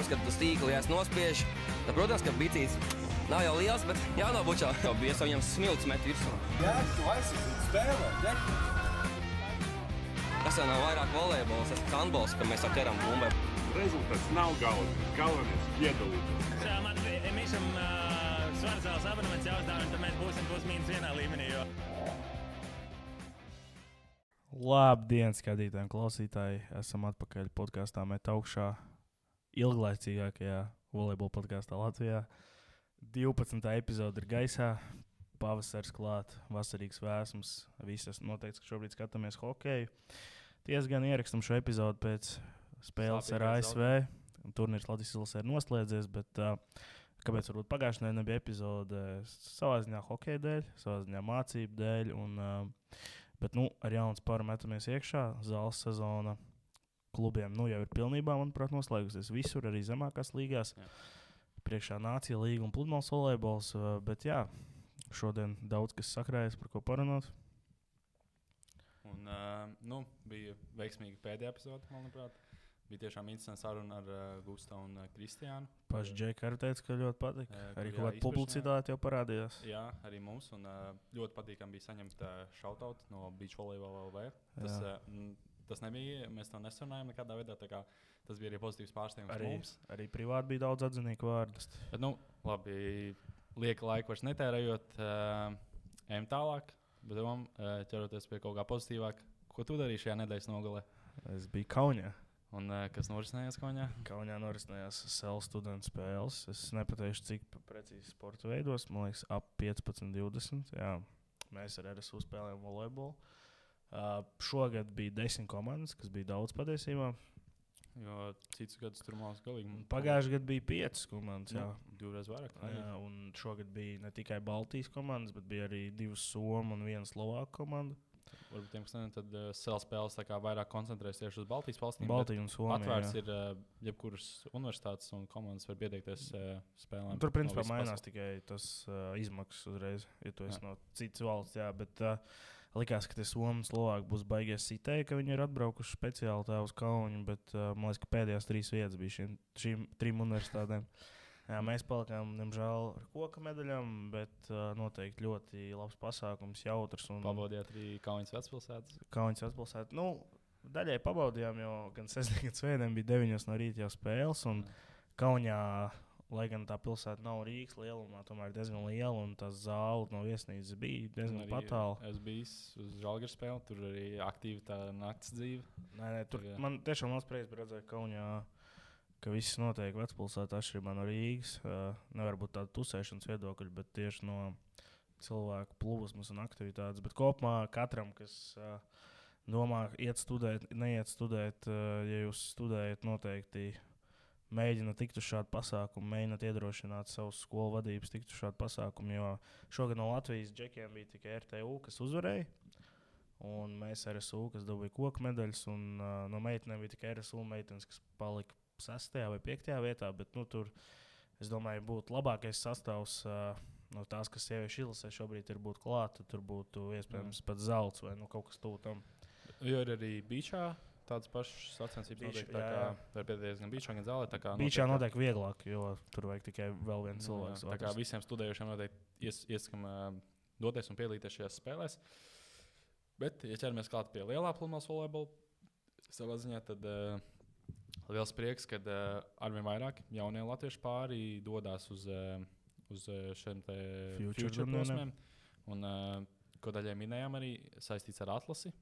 protams, kad tu stīkli nospiež, tad, protams, ka bicīs nav jau liels, bet jānobučā. Jau bies viņam smilts met virsū. Jā, tu aizsardzību spēlē, ne? Tas jau nav vairāk volejbols, tas handbols, ka mēs ķeram bumbai. Rezultāts nav galvenais piedalīties. Man Mišam svarzāls abonements jāuzdāvina, tad mēs būsim plus-mīnus vienā līmenī. Labdien, skatītāji un klausītāji! Esam atpakaļ podkāstā Met augšā, ilglaicīgākajā volejbola podkāstā Latvijā. 12. epizode ir gaisā, pavasars klāt, vasarīgs vēsums. Visi esam noteikti, ka šobrīd skatāmies hokeju. Ties gan ierakstam šo epizodu pēc spēles ar ASV. Turnīrs Latvijas izlasē ir noslēdzies, bet kāpēc varbūt pagājušajā nedēļā nebija epizode? Savā ziņā hokeja dēļ, savā ziņā mācību dēļ. Bet ar jaunu spāru metamies iekšā. Zāles sezona klubiem jau ir pilnībā, manuprāt, noslēgusies visur, arī zemākās līgās. Jā. Priekšā Nācija līga un pludmales volejbols. Bet jā, šodien daudz kas sakrājas, par ko parunāt. Un, bija veiksmīga pēdējā epizode, manuprāt. Bija tiešām interesants saruna ar Gustavu un Kristiānu. Paši Džeki arī teica, ka ļoti patika. Arī kaut kāda publicitāte jau parādījās. Jā, arī mums. Un ļoti patīkami bija saņemt shoutout no Beach Volleyball LV. Tas nebija, mēs to nesarunājām nekādā veidā. Tas bija arī pozitīvs pārsteigums mums. Arī privāti bija daudz atzinīgu vārdu. Bet, labi, lieka laiku vairs netērējot. Ejam tālāk, bet ķeroties pie kaut kā pozitīvāk. Ko tu darīji šajā nedēļas nogalē? Es biju Kaunijā. Un kas norisinājās Kaunijā? Kaunijā norisinājās SEL studentu spēles. Es nepateikšu, cik precīzi sporta veidos. Man liekas, ap 15-20. Jā, mēs ar RSU spēlējām volejbolu. Šogad bija 10 komandas, kas bija daudz patiesībā. Jo cits gads tur māks galīgi. Pagājušajā gadā bija 5 komandas. Jā, divreiz vairāk. Jā, un šogad bija ne tikai Baltijas komandas, bet bija arī 2 Somu un 1 Slovāku komanda. Varbūt tiem, kas nezinu, tad SEL spēles vairāk koncentrējas tieši uz Baltijas valstīm. Baltija un Somija. Atvērts ir jebkuras universitātes un komandas var pieteikties spēlēm. Tur principā mainās tikai tas izmaksas uzreiz, ja tu esi no citas valsts. Jā, bet likās, ka tie Somi un Slovāki būs baigies sitēji, ka viņi ir atbraukuši speciāli tā uz Kaunu, bet man liekas, ka pēdējās 3 vietas bija šīm 3 universitātēm. Jā, mēs palikām, diemžēl, ar koka medaļām, bet noteikti ļoti labs pasākums, jautrs. Pabaudījāt arī Kaunas vecpilsētas? Kaunas vecpilsētas. Daļai pabaudījām, jo gan sestdien, gan svētdien bija 9 no rīta jau spēles. Kaunijā, lai gan tā pilsēta nav Rīgas lielumā, tomēr ir diezgan liela, un tā zāle no viesnīcas bija diezgan patālu. Es biju uz Žalgiras spēli, tur arī aktīva tā nakts dzīve. Nē, tur man tiešām liels prieks bija redzēt Kaunijā, ka viss notiek vecpilsētā atšķirībā no Rīgas. Nevar būt tāda tusēšanas viedokļa, bet tieši no cilvēku plūsmas un aktivitātes. Bet kopumā katram, kas domā iet studēt, neiet studēt, ja jūs studējat, noteikti mēģina tikt uz šādu pasākumu, mēģināt iedrošināt savus skolu vadības tikt uz šādu pasākumu, jo šogad no Latvijas džekiem bija tikai RTU, kas uzvarēja, un mēs RSU, kas dabūja koku medaļas, un no meitenēm bija tikai RSU meitenes, kas palika 6. vai 5. vietā, bet tur, es domāju, būtu labākais sastāvs no tās, kas sieviešu izlasē šobrīd ir būt klāt, tur būtu iespējams pat zelts vai kaut kas tuvu tam. Jo ir arī Beachā tādas pašas sacensības notiek, tā kā var piedalīties gan Beachā, gan zālē. Beachā notiek vieglāk, jo tur vajag tikai vēl viens cilvēks. Tā kā visiem studējušiem noteikti ieskam doties un piedalīties šajās spēlēs. Bet, ja ķeramies klāt pie lielā pludmales volejbola savā ziņā, tad liels prieks, kad arvien vairāk jaunie latviešu pāri dodas uz šiem te future posmiem. Un, ko daļai minējām arī saistīts ar atlasi.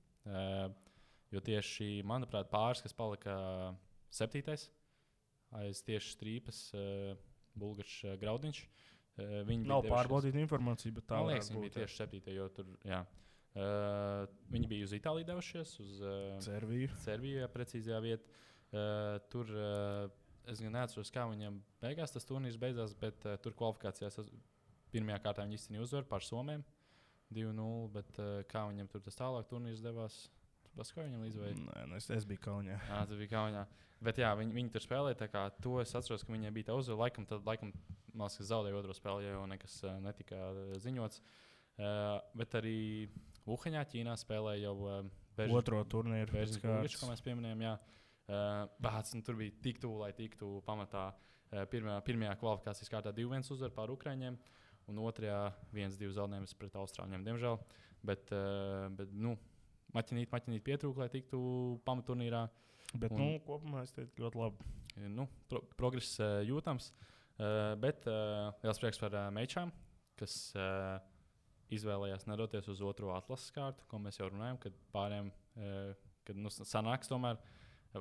Jo tieši, manuprāt, pāris, kas palika 7. aiz tieši strīpas Bulgačs Graudiņš. Nav pārbaudīta informācija, bet tā man liekas, viņi bija tieši 7. jo tur, jā. Viņi bija uz Itāliju devušies, uz Serviju, precīzajā vietā. Tur es gan neatceros, kā viņam beigās tas turnīrs beidzās, bet tur kvalifikācijās pirmajā kārtā viņi izcīnīja uzvaru pār Somiem 2-0, bet kā viņam tur tas tālāk turnīrs devās? Paskaidro viņam līdz vai? Nē, es biju Kaunijā. Tu biji Kaunijā. Bet jā, viņi tur spēlēja, tā kā to es atceros, ka viņiem bija tā uzvara. Laikam man zaudēja otro spēli, jo nekas netika ziņots. Bet arī Uhaņā, Ķīnā spēlēja jau otro turnīru. Ko mēs pieminējām, jā. Bet tur bija tik tuvu, lai tiktu pamatā pirmajā kvalifikācijas kārtā 2-1 uzvaru pār Ukraiņiem, un otrajā 1-2 zaudējums pret Austrāļiem, diemžēl. Bet maķinīt pietrūka, lai tiktu pamatturnīrā. Bet, kopumā es teiktu ļoti labi. Progress jūtams, bet liels prieks par mečām, kas izvēlējās nedoties uz otro atlases kārtu, ko mēs jau runājam, kad pārējiem, kad sanāks tomēr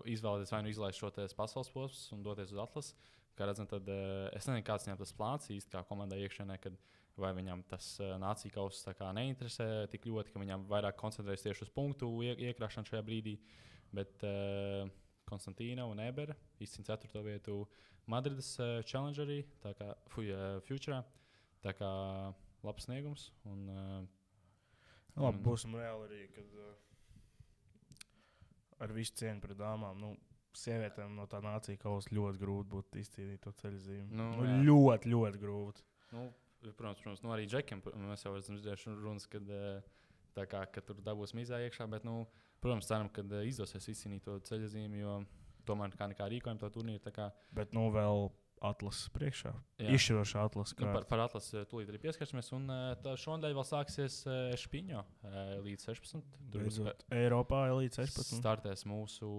izvēlēties vai nu izlaist šo pasaules posmus un doties uz atlasi. Kā redzam, tad es nezinu, kāds viņam tas plāns īsti kā komandai iekšienē, kad vai viņam tas nācija kauss tā kā neinteresē tik ļoti, ka viņam vairāk koncentrējas tieši uz punktu iekrāšanu šajā brīdī. Bet Konstantīna un Ebera izcīna 4. vietu Madrides Challengerī, tā kā Futurā. Tā kā labs sniegums. Labi, būsim reāli arī, kad ar visu cieņu pret dāmām. Sievietēm no tā nācija kausa ļoti grūti būtu izcīnīt to ceļzīmi. Ļoti, ļoti grūti. Protams, arī Džekiem mēs jau esam dzirdējuši runas, kad tur dabūs mizā iekšā, bet, protams, ceram, ka izdosies izcīnīt to ceļzīmi, jo tomēr kā rīkojam to turnīru. Bet, vēl atlases priekšā. Izšķirošā atlases kārta. Par atlases tūlīt arī pieskarsimies. Un šonadēļ vēl sāksies Špiņo līdz 16. Beidzot, Eiropā līdz 16. Startēs mūsu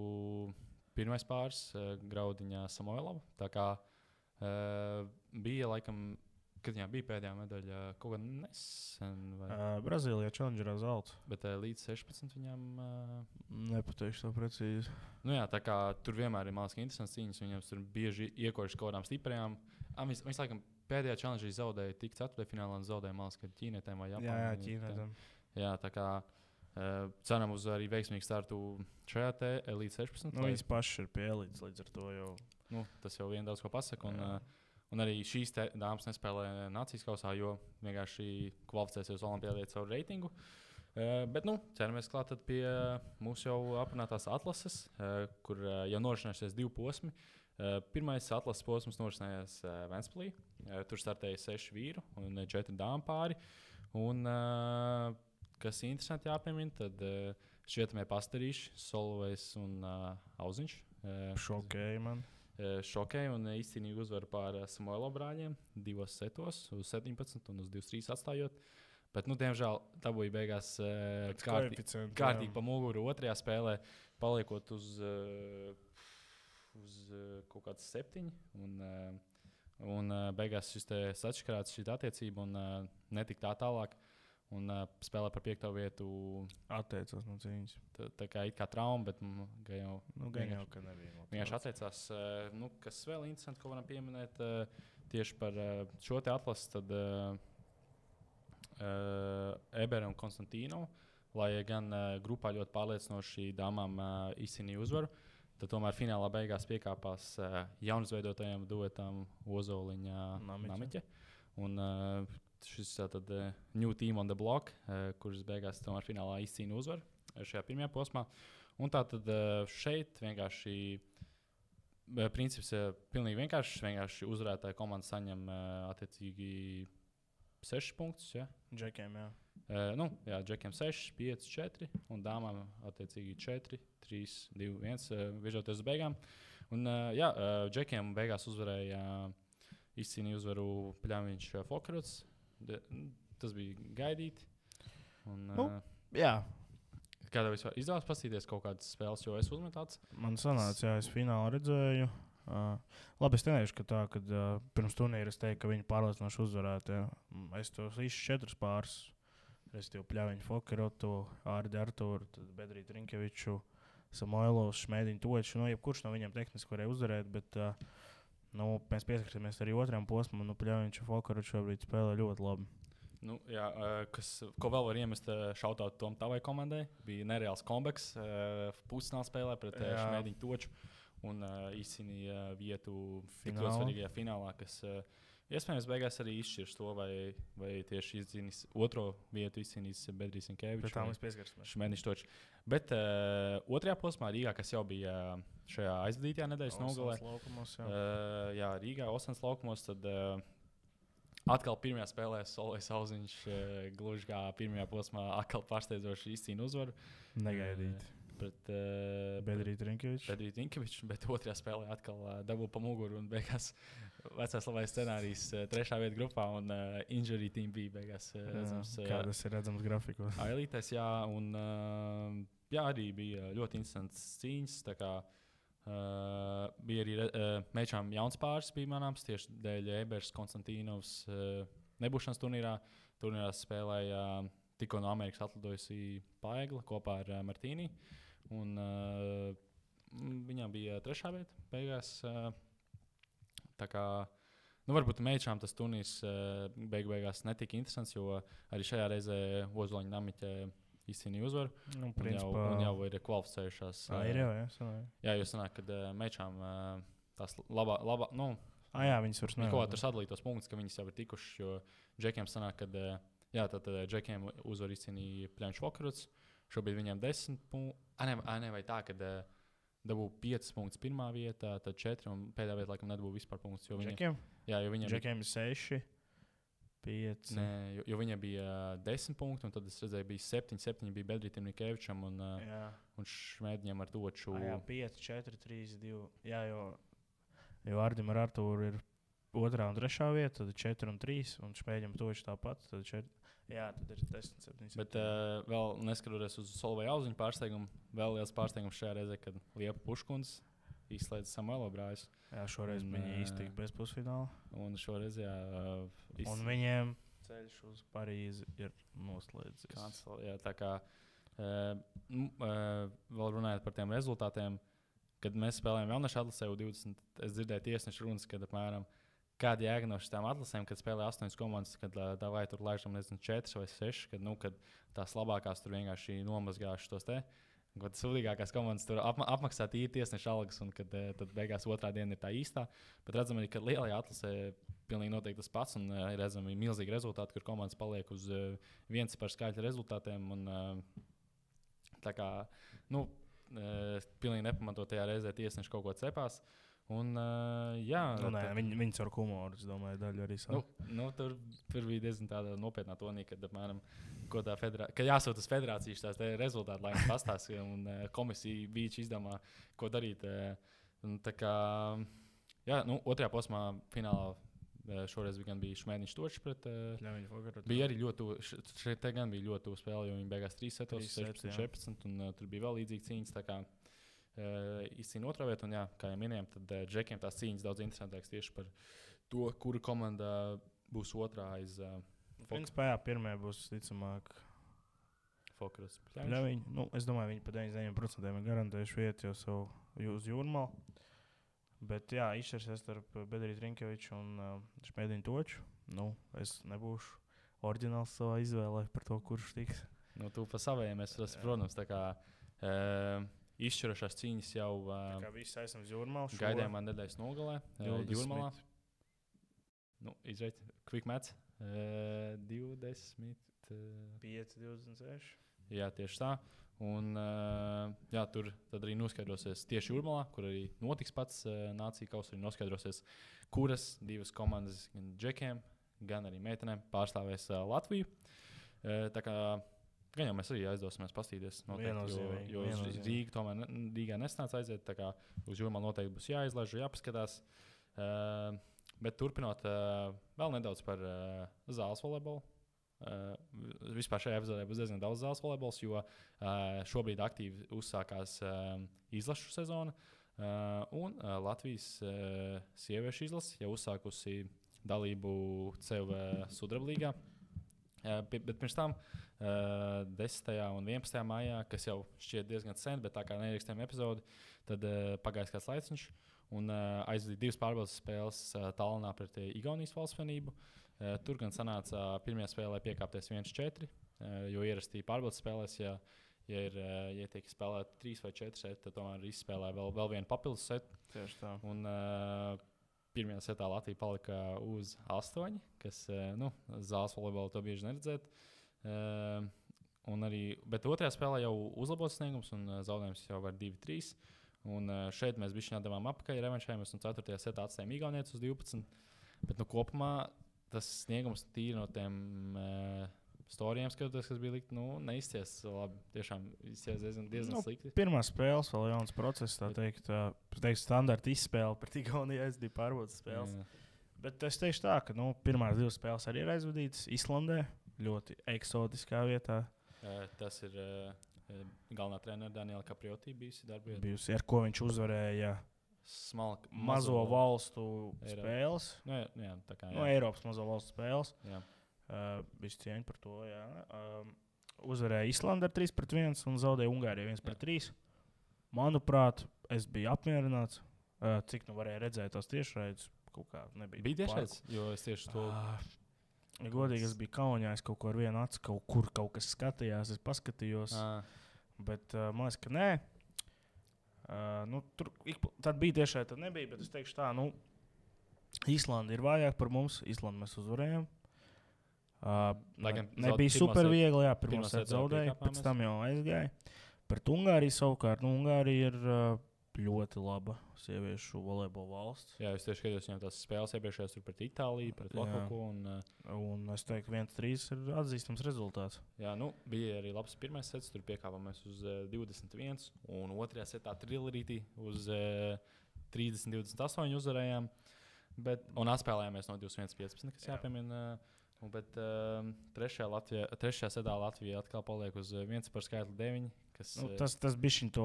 pirmais pāris Graudiņā Samoilova. Tā kā bija laikam, kad viņām bija pēdējā medaļa kaut kā nesen. Brazīlijā Challengerā zelta. Bet līdz 16 viņām... Nepateikšu to precīzi. Tā kā tur vienmēr ir māliski interesants cīņas. Viņam tur bieži iekojuši kaut kādām stiprajām. Viņas laikam pēdējā Challengerī zaudēja tik 4. finālā un zaudēja māliski ar Ķīnietēm vai Japānu. Jā, Ķīnietēm. Tā kā ceram uz arī veiksmīgu startu šajā līdz 16. Viņas pašas ir pie elites līdz ar to jau. Tas jau vien daudz ko pasaka. Un arī šīs dāmas nespēlē nācijas kausā, jo vienkārši kvalificēsies Olimpijādē caur reitingu. Bet ķeramies klāt pie mūsu jau aprunātās atlases, kur jau norisinājās 2 posmi. Pirmais atlases posms norisinājās Ventspilī. Tur startēja 6 vīru un 4 dāmu pāri. Un, kas interesanti jāpiemina, tad švietamie pastarīši, Solvejs un Auziņš. Šokēja man. Šokēja un izcīnīja uzvaru pār Samoilo brāļiem 2 setos uz 17 un uz 23 atstājot. Bet, diemžēl, dabūja beigās kārtīgi pa muguru otrajā spēlē, paliekot uz kaut kāds 7. Un beigās šis sačakarāts šī attiecība un netika tā tālāk. Un spēlē par 5. vietu. Atteicās no cīņas. Tā kā it kā trauma, bet gan jau ka nebija. Vienkārši atteicās. Kas vēl interesanti, ko varam pieminēt tieši par šo te atlases, tad Ebera un Konstantīno, lai gan grupā ļoti pārliecinoši dāmām izcīnīja uzvaru, tad tomēr finālā beigās piekāpās jaunizveidotajam duetam Ozoliņa Namiķa. Un šis tātad New Team on the Block, kurš beigās tomēr finālā izcīna uzvaru šajā pirmajā posmā. Un tātad šeit vienkārši princips pilnīgi vienkārši uzvarētāja komanda saņem attiecīgi 6 punktus. Ja? Džekiem, jā. Džekiem 6, 5, 4 un dāmām attiecīgi 4, 3, 2, 1 virzoties uz beigām. Un Džekiem beigās uzvarēja izcīnīja uzvaru Pļaviņš Fokerots. Tas bija gaidīti. Jā. Kādā vispār izdevās paskatīties kaut kādas spēles, jo es uzmetu tāds? Man sanāca, es finālu redzēju. Labi, es teikšu, ka kad pirms turnīra es teiktu, ka viņi pārliecinoši uzvarētu. Es tos izšķiru 4 pāris. Es tev Pļaviņu Fokerotu, Ārdi Arturu, Bedrītu Rinkeviču, Samoilovs, Šmēdiņu Toču. Jebkurš no viņiem tehniski varēja uzvarēt, bet mēs pieskarsimies arī otrajam posmam. Pļaviņš Fokerotu šobrīd spēlē ļoti labi. Ko vēl var iemest šautāt Tom tavai komandai? Bija nereāls comebacks pusfināla spēlē pret Šmēdiņu Toču un izcīnīja vietu tik ļoti svarīgajā finālā, kas iespējams beigās arī izšķirs to, vai tieši izcīnīs otro vietu izcīnīs Bedrīs Rinkevičs. Pēc tā mēs pieskarsimies. Šmēdiņš Točs. Bet otrajā posmā Rīgā, kas jau bija šajā aizvadītajā nedēļas nogalē. Rīgā, Osans laukumos, tad atkal pirmajā spēlē Solvejs Auziņš gluži kā pirmajā posmā atkal pārsteidzoši izcīna uzvaru. Negaidīti. pret Bedrīt Rinkevičs. Bet otrajā spēlē atkal dabū pa muguru un beigās vecais labais scenārijs 3. vieta grupā un injury team bija beigās redzams. Kā tas ir redzams grafikos? Ailītēs, jā, un arī bija ļoti interesants cīņas. Tā kā bija arī mečām jauns pāris bija manāms tieši dēļ Ebers Konstantīnovs nebūšanas turnīrā. Turnīrā spēlēja tikko no Amerikas atlidojusi Paegla kopā ar Martīni. Un viņām bija 3. vieta beigās. Tā kā, varbūt mečām tas turnīrs beigās netika interesants, jo arī šajā reizē Ozoliņa Namiķe izcīnīja uzvaru. Un jau ir kvalificējušās. Ir jau, jā, jo sanāk, kad mečām tās labā jā, viņas vairs nav. Ko tur sadalītos punktus, ka viņas jau ir tikušas, jo Džekiem sanāk, kad tad Džekiem uzvaru izcīnīja Pļaņš Vokaruts. Šobrīd viņam 10 punkti. Vai tā, kad dabū 5 punktus pirmā vietā, tad 4 un pēdējā vietā laikam nedabū vispār punktus. Džekiem? Jā, jo viņam Džekiem ir 6, 5. Nē, jo viņam bija 10 punkti, un tad es redzēju, bija 7 bija Bedrītam Rikevičam un Šmēdiņam ar Toču. Jā, 5, 4, 3, 2. Jā, jo Ardim ar Artūru ir 2. un 3. vieta, tad 4 un 3, un Šmēdiņam Toču tāpat, tad 4. Jā, tad ir 10, 7. Bet vēl neskatoties uz Solveja Auziņu pārsteigumu, vēl liels pārsteigums šajā reizē, kad Liepa Puškunds izslēdz Samuelo brāļus. Jā, šoreiz viņi iztika bez pusfināla. Un šoreiz, jā. Un viņiem ceļš uz Parīzi ir noslēdzies. Jā, tā kā vēl runājot par tiem rezultātiem, kad mēs spēlējām jauniešu atlasē U20, es dzirdēju tiesnešu runas, kad apmēram kāda jēga no šīm atlasēm, kad spēlē 8 komandas, kad vai tur laižam 4 vai 6, kad tās labākās tur vienkārši nomazgājuši tos te. Kad sūdīgākās komandas tur apmaksā tīri tiesneša algas, un kad tad beigās otrā diena ir tā īstā. Bet redzam arī, ka lielajā atlasē pilnīgi noteikti tas pats, un redzam ir milzīgi rezultāti, kur komandas paliek uz viens par skaļu rezultātiem. Un, tā kā, pilnīgi nepamatotajā reizē tiesneši kaut ko cepās. Un, jā, viņi ar humoru, es domāju, daļu arī savu. Tur bija diezgan tāda nopietnā tonī, kad apmēram, ka jāsūt uz federācijas tās rezultāti, lai viņi pastāsta, un komisija bija izdomā, ko darīt. Tā kā, jā, otrajā posmā finālā šoreiz bija Šmēniņš Točs pret Pļaņu Vokarutu. Bija arī šeit gan bija ļoti tuvu spēle, jo viņi beigās 3 setos, 16, un tur bija vēl līdzīgi cīņas. Tā kā izcīna otrā vieta, un jā, kā jau minējām, tad Džekiem tās cīņas daudz interesantākas tieši par to, kura komanda būs otrā aiz Principā, jā, pirmie būs, ticamāk, Fokuras. Pļaviņi. Es domāju, viņi pa 99% ir garantējuši vietu jau savu uz Jūrmalu. Bet, jā, izšķirsies starp Bedrītu Rinkeviču un Šmēdiņu Toču. Es nebūšu oriģināls savā izvēlē par to, kurš tiks. Tu pa savējiem, protams, tā kā izšķirošās cīņas jau kā visi esam uz Jūrmalu. Gaidījumā nedēļas nogalē. Jūrmalā. Izreit, quick match. 25, 26. Jā, tieši tā. Un jā, tur tad arī noskaidrosies tieši Jūrmalā, kur arī notiks pats nācija kausā. Arī noskaidrosies, kuras divas komandas gan džekiem, gan arī meitenēm pārstāvēs Latviju. Tā kā gan jau mēs arī aizdosimies pastīties noteikti, jo Rīga tomēr Rīgā nesnāca aiziet. Tā kā uz Jūrmalu noteikti būs jāizlaiž, jāpaskatās. Bet turpinot vēl nedaudz par zāles volejbolu. Vispār šajā epizodē būs diezgan daudz zāles volejbols, jo šobrīd aktīvi uzsākās izlašu sezona. Un Latvijas sieviešu izlase jau uzsākusi dalību CUV Sudraba līgā. Bet pirms tam 10. un 11. maijā, kas jau šķiet diezgan sen, bet tā kā neierakstījām epizodi, tad pagājis kāds laiciņš. Un aizvadīja 2 pārbaudas spēles Tallinā pret Igaunijas valsts vienību. Tur gan sanāca pirmajā spēlē piekāpties 1-4, jo ierastī pārbaudas spēlēs, ja tiek spēlēt 3 vai 4 seti, tad tomēr izspēlē vēl vienu papildus setu. Tieši tā. Un pirmajā setā Latvija palika uz 8, kas zāles volejbolā to bieži neredzēt. Bet otrajā spēlē jau uzlabots sniegums un zaudējums jau var 2-3. Un šeit mēs bišķiņā devām apakaļ revanšējumus un 4. setā atstājām Igaunietes uz 12. Bet kopumā tas sniegums tīri no tiem storijiem skatoties, kas bija likt, neizcies labi. Tiešām izcies diezgan slikti. Pirmā spēles, vēl jauns process, tā teikt, standarta izspēle pret Igauniju aizdīja pārbaudas spēles. Bet es teikšu tā, ka pirmās 2 spēles arī ir aizvadītas Islandē, ļoti eksotiskā vietā. Tas ir galvenā trenera Daniela Caprioti bijusi darbā. Bijusi, ar ko viņš uzvarēja mazo valstu spēles. Jā, tā kā Eiropas mazo valstu spēles. Jā. Visu cieņu par to, jā. Uzvarēja Islanda ar 3-1 un zaudēja Ungāriju 1-3. Manuprāt, es biju apmierināts. Cik varēja redzēt tās tiešraidus, kaut kā nebija. Bija tiešraids, jo es tieši to... Ja godīgi, es biju kaunā, es kaut ko ar vienu acu, kaut kas skatījās, es paskatījos. Bet man liekas, ka nē. Tad bija tiešai, tad nebija, bet es teikšu tā, Islanda ir vājāk par mums. Islandu mēs uzvarējām. Nebija super viegli, jā, pirmā set zaudēja, pēc tam jau aizgāja. Pret Ungāriju savukārt, Ungārija ir ļoti laba sieviešu volejbola valsts. Jā, es tieši skatījos viņam tās spēles iepriekšējās pret Itāliju, pret Lokoku. Un es teiktu, 1-3 ir atzīstams rezultāts. Jā, bija arī labs pirmais sets, tur piekāpāmies uz 21, un otrajā setā trillerītī uz 30-28 uzvarējām. Un atspēlējāmies no 21-15, kas jāpiemina. Bet trešajā setā Latvija atkal paliek uz 1 par skaitli 9. Tas bišķiņ to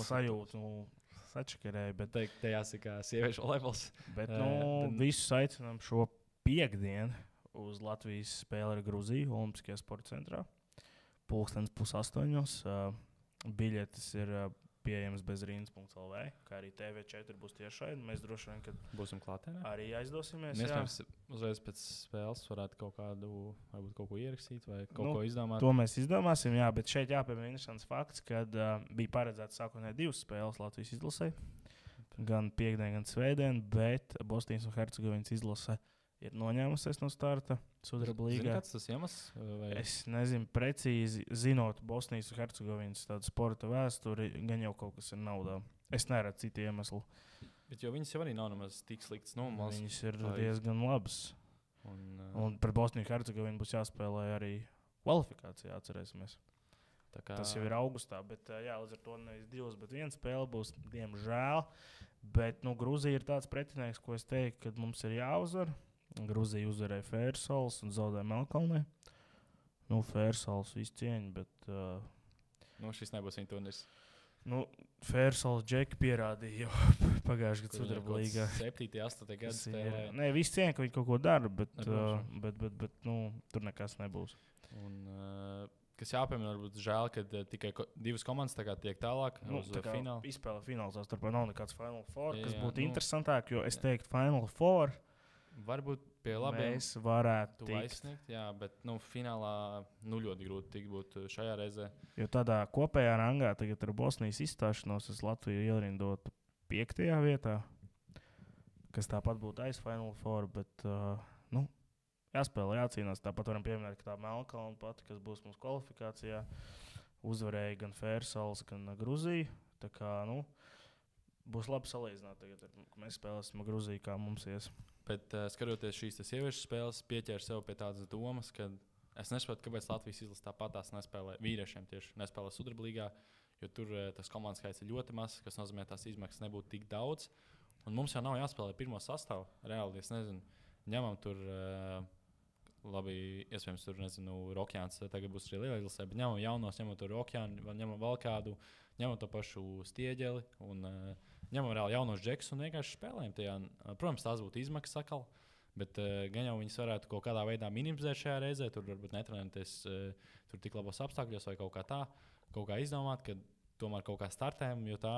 sajūtu sačakarēja. Te jāsaka sieviešu volejbols. Bet visus aicinām šo piekdienu uz Latvijas spēli ar Gruziju Olimpiskajā sporta centrā. 7:30. Biļetes ir pieejams bez rindas.lv, kā arī TV4 būs tiešraidi. Mēs droši vien, kad būsim klātienē. Arī aizdosimies. Mēs uzreiz pēc spēles varētu varbūt kaut ko ierakstīt vai kaut ko izdomāt. To mēs izdomāsim, jā, bet šeit jāpiemina interesants fakts, kad bija paredzēts sākotnēji 2 spēles Latvijas izlasē. Gan piekdien, gan svētdien, bet Bosnijas un Hercegovinas izlase ir noņēmusies no starta Sudraba līgā. Kāds tas iemesls? Es nezinu precīzi, zinot Bosnijas un Hercegovinas tādu sporta vēsturi, gan jau kaut kas ir naudā. Es neredzu citu iemeslu. Bet jo viņas jau arī nav nemaz tik sliktas. Viņas ir diezgan labas. Un par Bosniju un Hercegovinu būs jāspēlē arī kvalifikācijā, atcerēsimies. Tas jau ir augustā, bet līdz ar to nevis 2, bet 1 spēle būs, diemžēl. Bet Gruzija ir tāds pretinieks, ko es teiktu, kad mums ir jāuzvar. Gruzija uzvarēja Fērsals un zaudēja Melkalnē. Fērsals visu cieņu, bet... šis nebūs viņa turnīrs. Fērsals Džeki pierādīja jau pagājušajā gadā Sudraba līgā. 7. 8. gada spēlē. Nē, visu cieņu, ka viņi kaut ko dara, bet tur nekas nebūs. Kas jāpiemina, varbūt žēl, ka tikai 2 komandas tiek tālāk uz finālu. Izspēle finālā starpā nav nekāds Final Four, kas būtu interesantāk, jo es teiktu Final Four. Varbūt pie labiem mēs varētu aizsniegt, jā, bet finālā ļoti grūti tikt būt šajā reizē. Jo tādā kopējā rangā tagad ar Bosnijas izstāšanos es Latviju ierindotu 5. vietā, kas tāpat būtu aiz Final Four, bet jāspēlē, jācīnās. Tāpat varam pieminēt, ka tā Melkalna pati, kas būs mums kvalifikācijā, uzvarēja gan Fērsals, gan Gruziju. Tā kā, būs labi salīdzināt tagad, ka mēs spēlēsim Gruziju, kā mums ies. Bet skatoties šīs sieviešu spēles, pieķēru sev pie tādas domas, ka es nesaprotu, kāpēc Latvijas izlase tāpatās nespēlē vīriešiem tieši nespēlē Sudraba līgā, jo tur tas komandas skaits ir ļoti mazs, kas nozīmē, tās izmaksas nebūtu tik daudz. Un mums jau nav jāspēlē pirmo sastāvu. Reāli, es nezinu, ņemam tur, labi, iespējams, tur, Rokjāns tagad būs arī lielā izlasē, bet ņemam jaunos, ņemam tur Rokjānu, ņemam vēl kādu, ņemam to pašu Stieģeli un ņemam reāli jaunos džekus un vienkārši spēlējam tajā. Protams, tās būtu izmaksas atkal, bet gan jau viņas varētu kaut kādā veidā minimizēt šajā reizē, tur varbūt netrenēties tur tik labos apstākļos vai kaut kā tā, kaut kā izdomāt, ka tomēr kaut kā startējam, jo tā,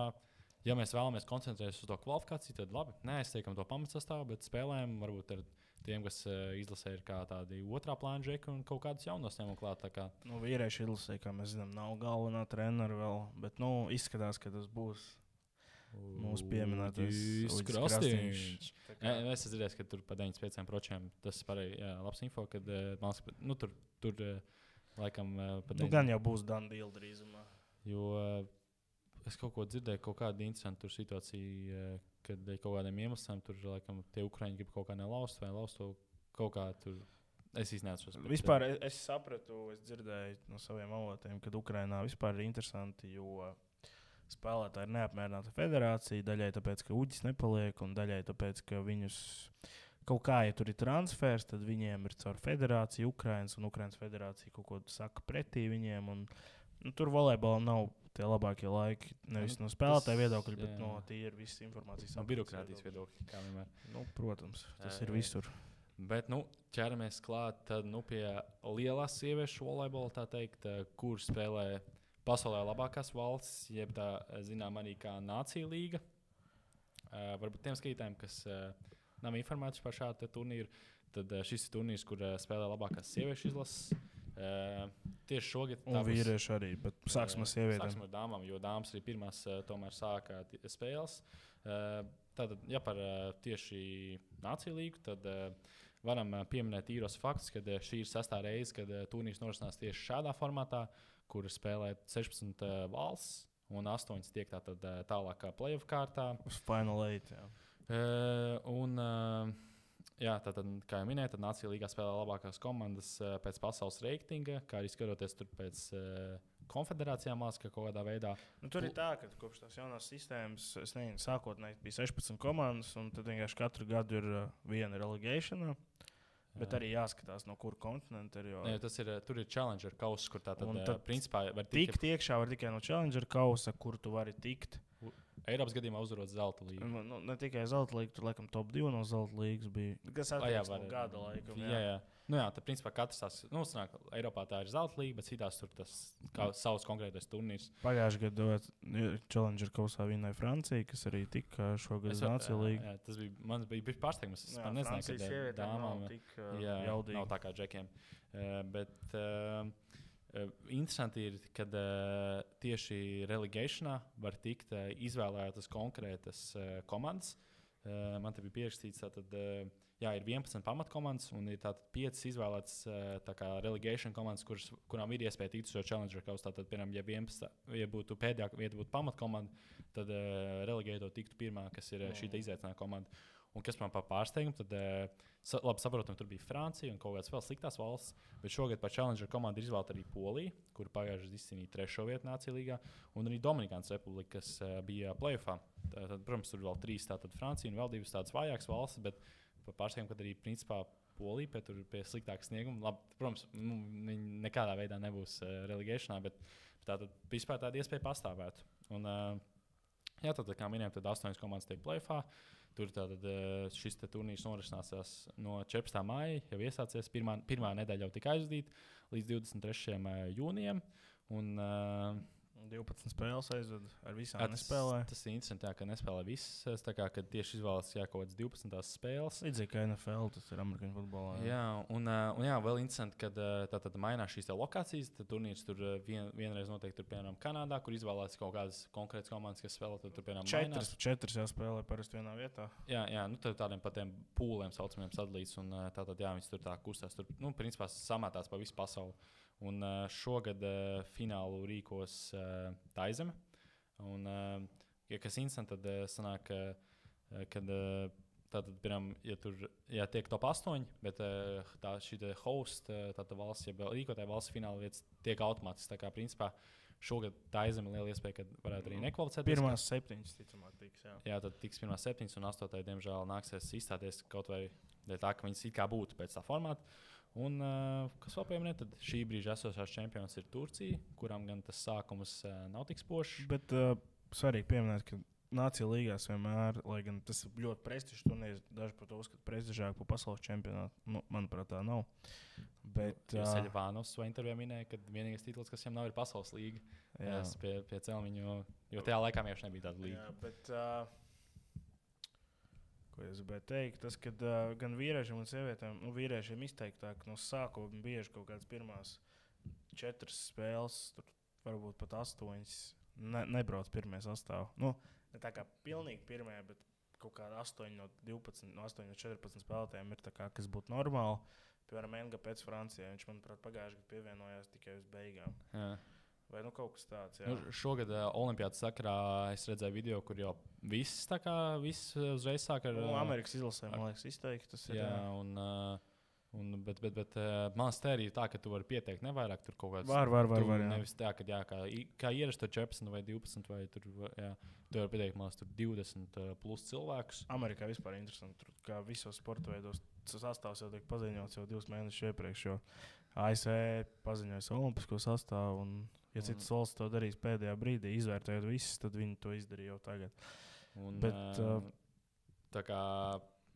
ja mēs vēlamies koncentrēties uz to kvalifikāciju, tad labi, neaiztiekam to pamatsastāvu, bet spēlējam varbūt ar tiem, kas izlasē ir kā tādi otrā plāna džeki un kaut kādus jaunos ņemam klāt. Vīrieši izlasē, kā mēs zinām, nav galvenā trenera vēl, bet izskatās, ka tas būs mūsu pieminētais Krastīņš. Es dzirdēju, ka tur pa 95% tas ir labs info, kad tur laikam pa 90%. Gan jau būs done deal drīzumā. Jo es kaut ko dzirdēju, kaut kādu interesantu situāciju, kad kaut kādiem iemesliem tur laikam tie Ukraiņi grib kaut kā nelaust vai laust to kaut kā tur. Es izneatros. Vispār es sapratu, es dzirdēju no saviem avotiem, ka Ukrainā vispār ir interesanti, jo spēlētāji ir neapmierināti federācija, daļai tāpēc, ka uģis nepaliek, un daļai tāpēc, ka viņus kaut kā, ja tur ir transfers, tad viņiem ir caur federāciju Ukrainas, un Ukrainas federācija kaut ko saka pretī viņiem, un tur volejbolam nav tie labākie laiki, nevis no spēlētāja viedokļa, bet no tīra visas informācijas. No birokrātijas viedokļa, kā vienmēr. Protams, tas ir visur. Bet, ķeramies klāt pie lielās sieviešu volejbola, tā teikt, kur spēlē pasaulē labākās valstis, jeb tā zinām arī kā Nācija līga. Varbūt tiem skatītājiem, kas nav informēti par šādu turnīru, tad šis ir turnīrs, kur spēlē labākās sieviešu izlases. Tieši šogad. Un vīrieši arī, bet sāksim ar sievietēm. Sāksim ar dāmām, jo dāmas arī pirmās tomēr sāka spēles. Tātad, ja par tieši Nāciju līgu, tad varam pieminēt īros faktus, ka šī ir 6. reize, kad turnīrs norisinās tieši šādā formātā, kur spēlē 16 valsts un 8 tiek tālāk playoff kārtā. Uz Final 8, jā. Tātad, kā jau minēju, tad Nācija līgā spēlē labākās komandas pēc pasaules reitinga, kā arī skatoties tur pēc konfederācijām mācīja kaut kādā veidā. Tur ir tā, ka kopš tās jaunās sistēmas, sākotnēji bija 16 komandas, un tad vienkārši katru gadu ir viena relegation. Bet arī jāskatās, no kura kontinenta ir. Tur ir Challenger kauss, kur tātad principā var tikt iekšā var tikai no Challenger kausa, kur tu vari tikt. Eiropas gadījumā uzvarot zelta līgu. Ne tikai zelta līga, tur laikam top 2 no zelta līgas bija. Kas attiecas no gada laikam. Jā, tad principā katrs tās, sanāk, Eiropā tā ir zelta līga, bet citās tur tas kā savs konkrētais turnīrs. Pagājušajā gadā Challenger kausā vinnēja Francija, kas arī tika šogad Nācija līga. Tas bija pārsteigums. Es nezināju, ka dāmām nav tā kā džekiem. Bet interesanti ir, kad tieši relegationā var tikt izvēlētas konkrētas komandas. Man te bija pierakstīts, ir 11 pamatkomandas un ir 5 izvēlētas relegation komandas, kurām ir iespēja tikt uz šo Challenger kausu. Tātad, piemēram, ja būtu pēdējā vieta būtu pamatkomanda, tad relegēto tiktu pirmā, kas ir šī izaicinājuma komanda. Un kas man pārsteigums, tad labi saprotam, tur bija Francija un kaut kādas vēl sliktās valsts, bet šogad par Challenger komandu ir izvēlēta arī Polija, kur pagājušajā izcīnīja 3. vietu Nācija līgā, un arī Dominikānas Republika, kas bija playoffā. Tad, protams, tur vēl 3 Francija un vēl 2 tādas vājākas valstis, bet pārsteigums, ka arī principā Polija pie sliktāka snieguma. Labi, protams, viņi nekādā veidā nebūs relegationā, bet tātad vispār tāda iespēja pastāvētu. Un, tad, kā minējām, tad 8 komandas tiek playoffā. Tur tātad šis turnīrs norisināsies no 14. māja, jau iesācies. Pirmā nedēļa jau tika aizdīta līdz 23. jūnijam. Un 12 spēles aizved ar visām nespēlē. Tas ir interesanti, ka nespēlē visas. Tā kā tieši izvēlas kaut kādas 12 spēles. Līdzīgi kā NFL, tas ir amerikāņu futbolā. Jā, un vēl interesanti, kad tātad mainās šīs lokācijas. Tad turnīrs tur vienreiz noteikti tur, piemēram, Kanādā, kur izvēlēts kaut kādas konkrētas komandas, kas spēlē. Tur, piemēram, 4 jāspēlē parasti vienā vietā. Jā, tad tādiem patiem pūliem saucamiem sadalīts. Un tātad, viņas tur tā kustās. Tur, principā, samētās pa visu pasauli. Un šogad finālu rīkos Taizeme. Un, kas interesanti, tad sanāk, kad tātad, piemēram, ja tiek top 8, bet šī host, tātad valsts, ja rīkotāja valsts fināla vietas tiek automātiski. Tā kā, principā, šogad Taizeme liela iespēja, ka varētu arī nekvalificēties. Pirmās 7, ticamāk, tiks. Jā, tad tiks pirmās 7 un 8, diemžēl, nāksies izstāties kaut vai tā, ka viņas it kā būtu pēc tā formāta. Un, kas vēl pieminēt, tad šī brīža esošās čempions ir Turcija, kuram gan tas sākums nav tik spožs. Bet svarīgi pieminēt, ka Nācija līgās vienmēr, lai gan tas ir ļoti prestižs turnīrs, daži par to uzskata prestižāk par pasaules čempionātu. Manuprāt, tā nav. Bet Seļvānovs savā intervijā minēja, ka vienīgais titls, kas viņam nav, ir pasaules līga. Pie Celmiņu, jo tajā laikā vienkārši nebija tāda līga. Jā, bet ko es gribēju teikt, tas, ka gan vīriešiem un sievietēm, vīriešiem izteiktāk no sākuma bieži kaut kādas pirmās 4 spēles, tur varbūt pat 8, nebrauc pirmie sastāv. Ne tā kā pilnīgi pirmie, bet kaut kāda 8 no 12, no 8 no 14 spēlētājiem ir tā kā, kas būtu normāli. Piemēram, Enga pēc Francijā, viņš, manuprāt, pagājušajā gadā pievienojās tikai uz beigām. Jā. Vai kaut kas tāds, jā. Šogad Olimpiādas sakarā es redzēju video, kur jau viss uzreiz sāk ar... Amerikas izlasē, man liekas, izteikti tas ir. Jā, un Bet man te arī tā, ka tu vari pieteikt nevairāk tur kaut kāds. Var, jā. Nevis tā, ka jā, kā ierasts tur 14 vai 12 vai tur, jā, tu vari pieteikt mās tur 20 plus cilvēkus. Amerikā vispār interesanti, tur kā visos sporta veidos sastāvs jau tiek paziņots jau 2 mēnešus iepriekš, jo ASV paziņoja olimpisko sastāvu, un ja citas valsts to darīs pēdējā brīdī, izvērtējot visus, tad viņi to izdarīja jau tagad. Un, Bet, tā kā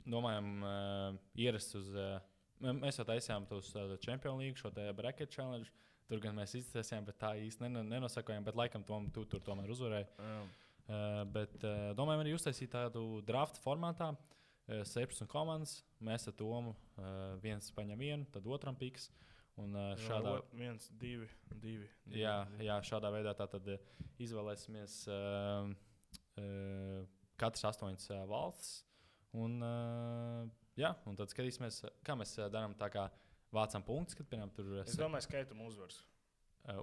domājam ierast uz... Mēs jau taisījām tos Champions League, šo te bracket challenge. Tur gan mēs izcēsījām, bet tā īsti nenosakojām. Bet laikam tu tur tomēr uzvarēji. Bet domājam arī uztaisīt tādu draft formātā. 16 komandas. Mēs ar Tomu viens paņem vienu, tad otram piks. Un šādā... 1, 2. Jā, šādā veidā tātad izvēlēsimies katrs 8 valstis. Un tad skatīsimies, kā mēs darām tā kā vācam punktus, kad piemēram tur... Es domāju, skaitam uzvars.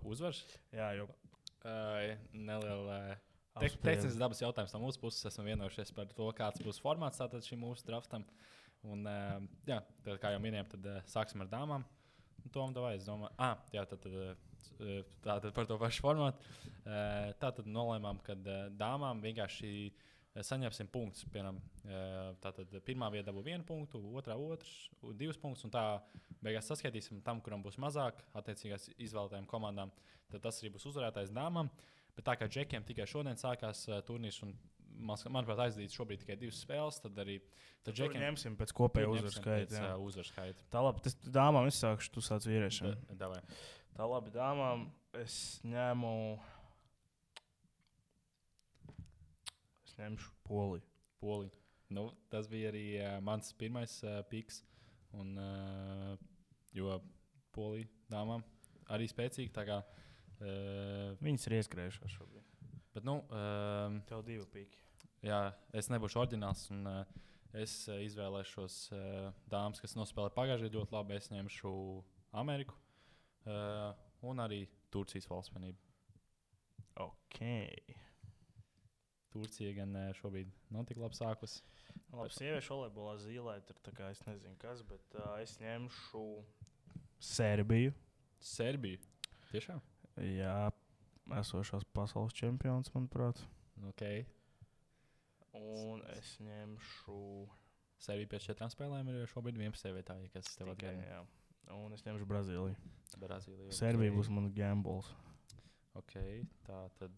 Uzvars? Jā, jo... Neliela tehnisks dabas jautājums no mūsu puses. Esam vienojušies par to, kāds būs formāts tātad šim mūsu draftam. Un, jā, tad, kā jau minējām, tad sāksim ar dāmām. Tom, davai, es domāju... Tātad par to pašu formātu. Tātad nolēmām, ka dāmām vienkārši... saņemsim punktus. Piemēram, tātad pirmā vieta dabū 1 punktu, otrā 2 punktus, un tā beigās saskaitīsim tam, kuram būs mazāk, attiecīgās izvēlētajām komandām. Tad tas arī būs uzvarētājs dāmām. Bet tā kā džekiem tikai šodien sākās turnīrs, un manuprāt aizdīts šobrīd tikai 2 spēles, tad arī džekiem ņemsim pēc kopēja uzvaru skaita. Tā labi, tas dāmām es sākšu, tu sāc vīriešiem. Tā labi, dāmām es ņemu... ņemšu Poliju. Nu, tas bija arī mans pirmais piks. Un, jo Polija dāmām arī spēcīgi. Tā kā, viņas ir ieskrējušās šobrīd. Bet, tev 2 piki. Jā, es nebūšu oriģināls. Un, es izvēlēšos dāmas, kas nospēlē pagājušajā ļoti labi. Es ņemšu Ameriku un arī Turcijas valstsvienību. Ok. Turcija gan šobrīd nav tik labi sākusi. Labi, sieviešu volejbolā zīlē, tur tā kā es nezinu kas, bet es ņemšu Serbiju. Serbiju? Tiešām? Jā, esošās pasaules čempions, manuprāt. Ok. Un es ņemšu... Serbija pēc 4 spēlēm ir šobrīd 11. vietā, ja kas tev atgādina. Jā. Un es ņemšu Brazīliju. Okay. Serbija būs mana gambles. Ok, tā tad...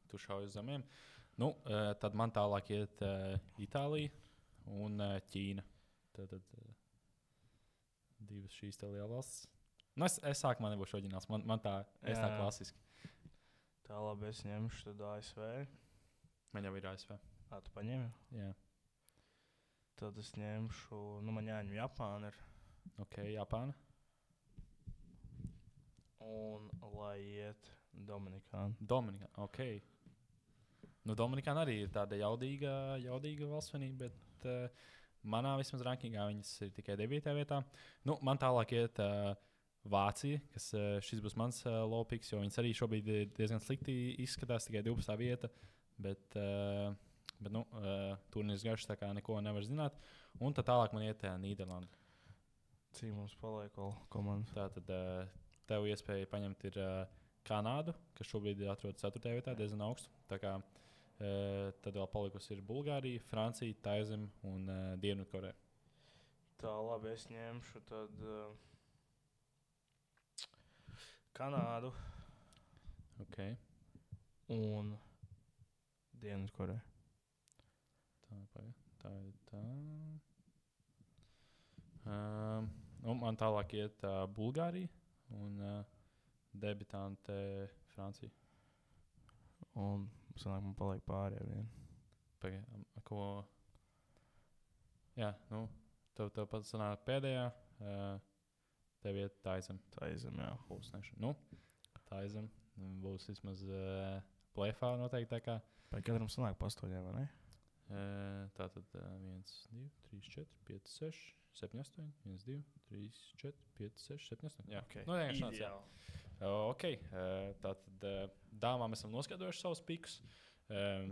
Tu šauj uz zemiem. Nu, tad man tālāk iet Itālija un Ķīna. Tad 2 šīs te liela valsts. Nu, es sākumā nebūšu oriģināls. Man tā, es tā klasiski. Tā labi, es ņemšu tad ASV. Man jau ir ASV. Tu paņemi? Jā. Tad es ņemšu, man jāņem Japāna ir. Ok, Japāna. Un lai iet Dominikāna. Dominikāna, ok. Nu, Dominikāna arī ir tāda jaudīga valstsvienība, bet manā vismaz rankingā viņas ir tikai 9. vietā. Nu, man tālāk iet Vācija, kas šis būs mans low picks, jo viņas arī šobrīd diezgan slikti izskatās, tikai 12. vieta. Bet turnīrs garš, tā kā neko nevar zināt. Un tad tālāk man iet Nīderlanda. Cik mums paliek komanda? Tātad tev iespēja paņemt ir Kanādu, kas šobrīd atrodas 4. vietā, diezgan augstu. Tā kā tad vēl palikusi ir Bulgārija, Francija, Taizem un Dienvidkoreja. Tā labi, es ņemšu tad Kanādu. Ok. Un Dienvidkoreja. Tā. Man tālāk iet Bulgārija un debitante Francija. Un sanāk, man paliek pārējā viena. Ko? Jā, tev pats sanāk pēdējā. Tev iet Taizem. Taizem, jā. Nu, Taizem būs vismaz plēfā noteikti tā kā. Vai katram sanāk pa 8, vai ne? Tātad 1, 2, 3, 4, 5, 6, 7, 8, 1, 2, 3, 4, 5, 6, 7, 8. Jā, okay. Ideāli. Ok, tātad dāmām esam noskaidrojuši savus pikus.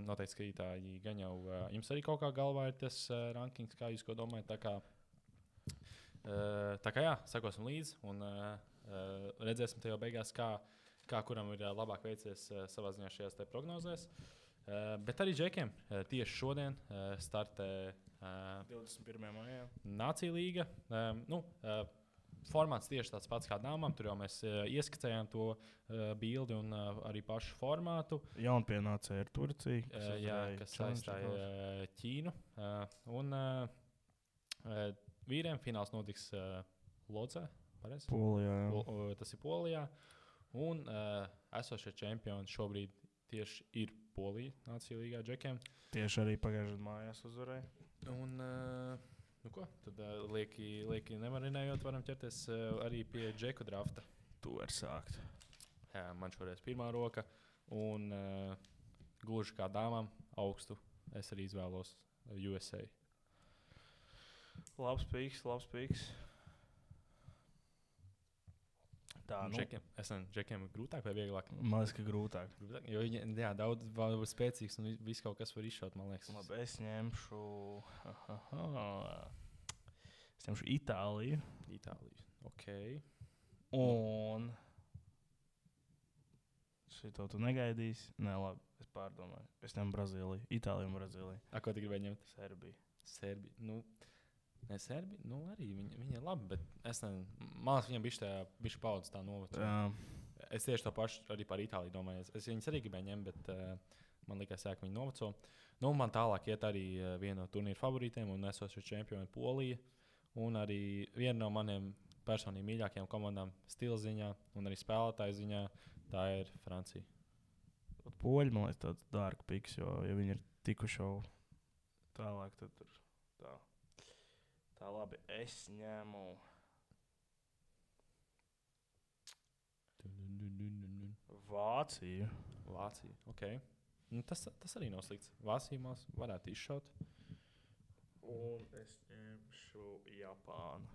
Noteikti skatītāji gan jau jums arī kaut kā galvā ir tas rankings, kā jūs ko domājat. Tā kā Tā kā jā, sakosim līdzi un redzēsim tajā beigās, kā kuram ir labāk veicies savā ziņā šajās te prognozēs. Bet arī džekiem tieši šodien startē 21. maijā. Nācija līga. Formāts tieši tāds pats kā dāmām. Tur jau mēs ieskicējām to bildi un arī pašu formātu. Jaunpienācēji ir Turcija, kas saistīja Ķīnu. Un vīriem fināls notiks Lodzē. Polijā. Tas ir Polijā. Un esošie čempioni šobrīd tieši ir Polija Nācija līgā džekiem. Tieši arī pagājušajā mājās uzvarēja. Un, tad lieki nemarinējot, varam ķerties arī pie džeku drafta. Tu vari sākt. Jā, man šoreiz pirmā roka. Un gluži kā dāmām augstu es arī izvēlos USA. Labs pīks. Tā, Džekiem ir grūtāk vai vieglāk? Man liekas, ka grūtāk. Jo viņi daudz spēcīgs un viss kaut kas var izšaut, man liekas. Labi, es ņemšu Itāliju. Ok. Un šito tu negaidīsi? Nē, labi, es pārdomāju. Es ņemu Brazīliju. Itāliju un Brazīliju. Ko tu gribēji ņemt? Serbiju. Serbi, arī viņi ir labi, bet es nezinu, man liekas, viņam bišķi paudz tā noveco. Es tieši to pašu arī par Itāliju domāju. Es viņus arī gribēju ņemt, bet man likās, ka viņi noveco. Man tālāk iet arī viena no turnīra favorītiem un esošie čempioni Polija. Un arī viena no maniem personīgi mīļākajām komandām stila ziņā un arī spēlētāju ziņā, tā ir Francija. Poļi, man liekas, tāds dārga piks, jo ja viņi ir tikuši jau tālāk, tad tur tā. Tā labi, es ņemu Vāciju. Ok. Tas arī nav slikts. Vācija mums varētu izšaut. Un es ņemšu Japānu.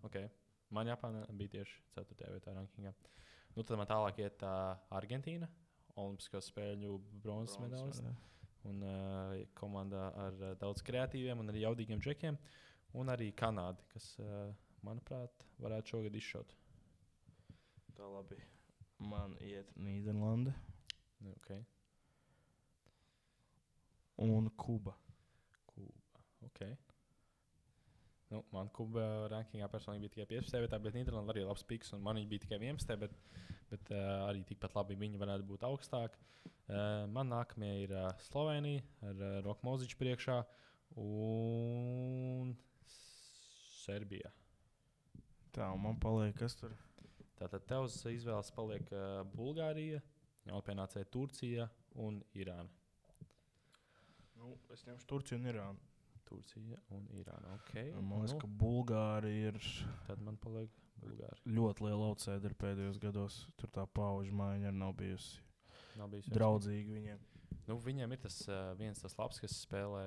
Ok. Man Japāna bija tieši 4. vietā rankingā. Tad man tālāk iet Argentīna, Olimpisko spēļu bronzas medalists. Un komanda ar daudz kreatīviem un arī jaudīgiem džekiem. Un arī Kanāda, kas, manuprāt, varētu šogad izšaut. Tā labi. Man iet Nīderlande. Ok. Un Kuba. Ok. Man Kuba rankingā personīgi bija tikai 15. vietā, bet Nīderlanda arī labs piks. Un man viņa bija tikai 11. bet arī tikpat labi viņi varētu būt augstāk. Man nākamie ir Slovēnija ar Roku Moziču priekšā. Un Serbija. Tā, un man paliek, kas tur? Tātad tev izvēles paliek Bulgārija, jaunpienācēja Turcija un Irāna. Es ņemšu Turciju un Irānu. Ok. Man liekas, ka Bulgārija ir Tad man paliek Bulgārija. ļoti liela outsider pēdējos gados. Tur tā paužu maiņa arī nav bijusi draudzīga viņiem. Viņiem ir tas viens labs, kas spēlē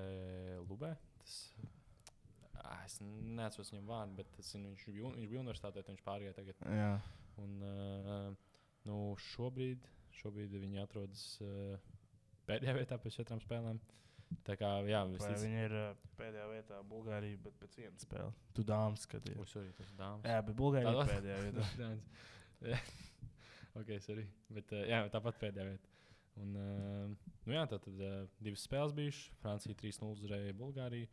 Lubē. Es neatceros viņam vārdu, bet viņš bija universitātē, viņš pārgāja tagad. Jā. Un šobrīd viņi atrodas pēdējā vietā pēc 4 spēlēm. Tā kā, jā, viņi ir pēdējā vietā Bulgārija, bet pēc vienas spēles. Tu dāmas skaties. Tas ir dāmas. Jā, bet Bulgārija ir pēdējā vietā. Ok, sorry. Bet jā, tāpat pēdējā vietā. Un, tad 2 spēles bijušas. Francija 3-0 uzvarēja Bulgāriju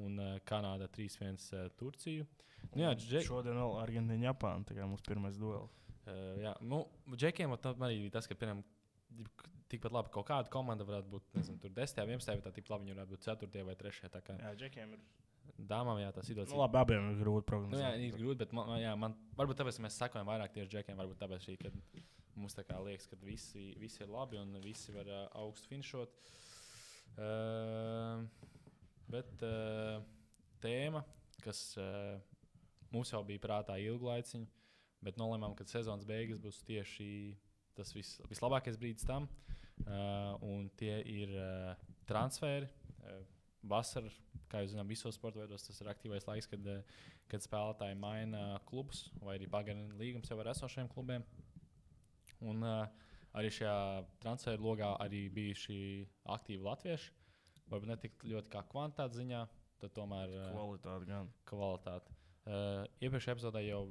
un Kanāda 3-1 Turciju. Šodien vēl Argentīna, Japāna. Tā kā mums pirmais duels. Džekiem arī bija tas, ka piemēram tikpat labi kaut kāda komanda varētu būt, nezinu, tur 10. 11. vietā, tikpat labi viņi varētu būt 4. vai 3. Tā kā džekiem ir. Dāmām, jā, tā situācija. Labi, abiem ir grūti prognozēt. Ir grūti, bet man varbūt tāpēc mēs sakojam vairāk tieši džekiem, varbūt tāpēc šī, kad mums tā kā liekas, ka visi ir labi un visi var augstu finišot. Bet tēma, kas mums jau bija prātā ilgu laiciņu, bet nolēmām, ka sezonas beigas būs tieši tas vislabākais brīdis tam. Un tie ir transferi. Vasara, kā jūs zinām, visos sporta veidos tas ir aktīvais laiks, kad spēlētāji maina klubus vai arī pagarina līgumus jau ar esošiem klubiem. Un arī šajā transferu logā arī bijuši aktīvi latvieši. Varbūt ne tik ļoti kā kvantitāte ziņā, tad tomēr kvalitāte gan. Kvalitāte. Iepriekšējā epizodē jau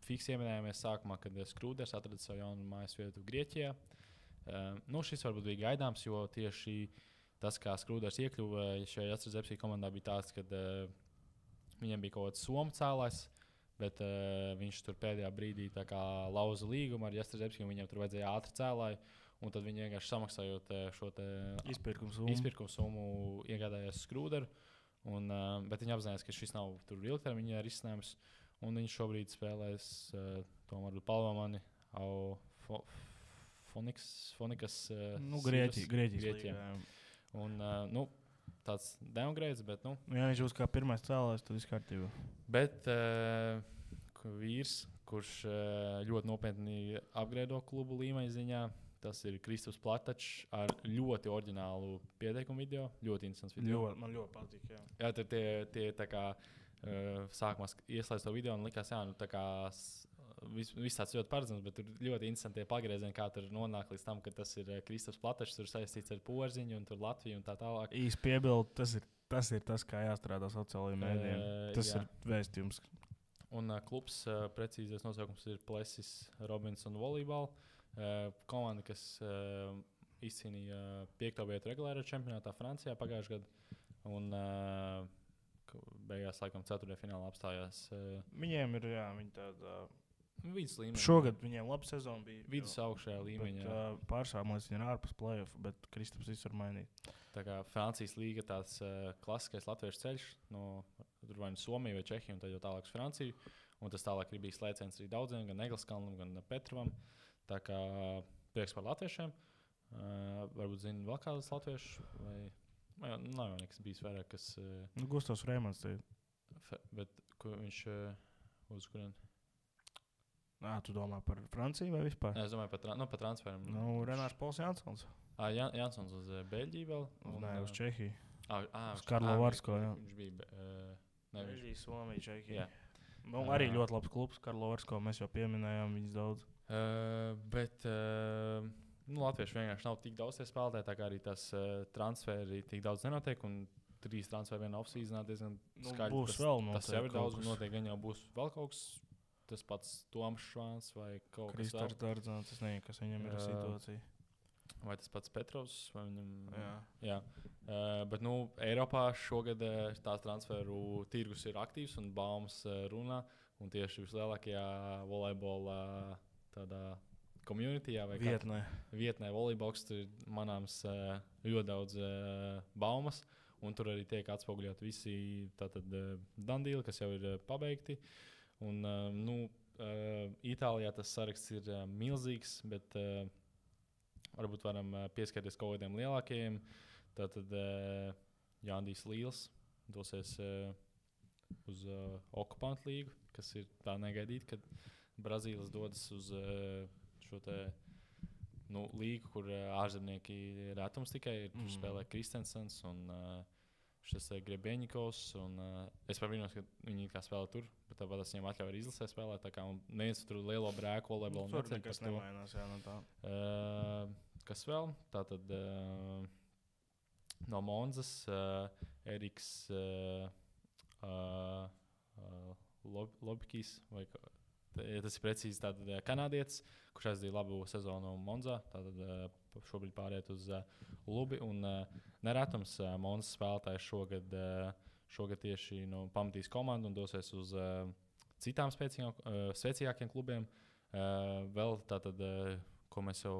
fiks ieminējāmies sākumā, kad Skrūders atrada savu jaunu mājas vietu Grieķijā. Šis varbūt bija gaidāms, jo tieši tas, kā Skrūders iekļuva šajā Jastrezepsī komandā, bija tāds, ka viņam bija kaut kāds somu cēlājs, bet viņš tur pēdējā brīdī lauza līgumu ar Jastrezepsī, un viņam tur vajadzēja ātri cēlāju. Un tad viņi vienkārši samaksājot šo izpirkumu summu, iegādājās Skrūderu. Bet viņi apzinājās, ka šis nav ilgtermiņa risinājums. Un viņš šobrīd spēlēs tomēr Palvamani, Fonikas. Grieķijā. Un tāds downgrades, bet Ja viņš būs kā pirmais cēlājs, tad viss kārtībā. Bet vīrs, kurš ļoti nopietni apgrēdo klubu līmeņa ziņā, tas ir Kristaps Platačs ar ļoti oriģinālu pieteikumu video. Ļoti interesants video. Man ļoti patīk. Jā, tur tie tā kā sākumā ieslēdz to video un likās, tā kā viss tāds ļoti paredzams, bet tur ļoti interesanti pagriezieni, kā tur nonāk līdz tam, ka tas ir Kristaps Platačs, tur saistīts ar Porziņu un tur Latviju un tā tālāk. Īsti piebildu, tas ir tas, kā jāstrādā sociālajiem mēdījiem. Tas ir vēstījums. Un klubs precīzais nosaukums ir Plesis Robinson Volleyball. Komanda, kas izcīnīja 5. vietu regulārā čempionātā Francijā pagājušajā gadā. Un beigās, laikam, 4. finālā apstājās. Viņiem ir, viņi tāda vidus līmenī. Šogad viņiem laba sezona bija. Vidus augšējā līmeņā. Pārsākumais viņi ir ārpus play-off, bet Kristaps visu var mainīt. Tā kā Francijas līga tāds klasiskais latviešu ceļš no vai Somiju vai Čehiju un tad jau tālāk uz Franciju. Un tas tālāk ir bijis lēciens arī daudziem, gan Egelskalnam, gan Petrovam. Tā kā prieks par latviešiem. Varbūt zina vēl kādas latviešu vai nav jau nekas bijis vairāk, kas... Gustavs Reimans tagad. Bet ko viņš uz kurien? Tu domā par Franciju vai vispār? Es domāju par transferam. Renārs Pols Jansons. Jansons uz Beļģiju vēl? Nē, uz Čehiju. Uz Karlo Varsko, jā. Viņš bija... Beļģija, Somija, Čehija. Jā. Arī ļoti labs klubs, Karlo Varsko. Mēs jau pieminējām viņus daudz. Bet latvieši vienkārši nav tik daudz spēlētāji, tā kā arī tas transferi tik daudz nenotiek. Un 3 transferi vienā off-seasonā diezgan skaļi. Būs vēl notiek. Tas jau ir daudz, un notiek gan jau būs vēl kaut kas. Tas pats Toms Švāns vai kaut kas tāds. Kristers Dardzāns, es nezinu, kas viņam ir situācija. Vai tas pats Petrovs, vai viņam... Jā. Bet Eiropā šogad tās transferu tirgus ir aktīvs un baumas runā. Un tieši vislielākajā volejbola tādā communityjā vai vietnē volejboks tur ir manāms ļoti daudz baumas. Un tur arī tiek atspoguļot visi dandīli, kas jau ir pabeigti. Un, Itālijā tas saraksts ir milzīgs, bet varbūt varam pieskarties kaut kādiem lielākajiem. Tātad Jāndijs Līls dosies uz okupantu līgu, kas ir tā negaidīt, kad Brazīlis dodas uz šo te līgu, kur ārzemnieki retums tikai ir. Tur spēlē Kristensens un šis Grebeņikovs. Es pārvinos, ka viņi kā spēlē tur, bet tāpat es viņiem atļauju arī izlasē spēlēt. Un neviens tur lielo brēku volejbolu neceļ. Tur nekas nemainās, jā, no tā. Kas vēl? Tātad no Monzas Eriks Lobkis, vai tas ir precīzi tātad kanādietis, kurš aizdīja labu sezonu Monzā. Tātad šobrīd pāriet uz Lubi. Un neretums Monzas spēlētājs šogad tieši pamatīs komandu un dosies uz citām spēcīgākiem klubiem. Vēl tātad, ko mēs jau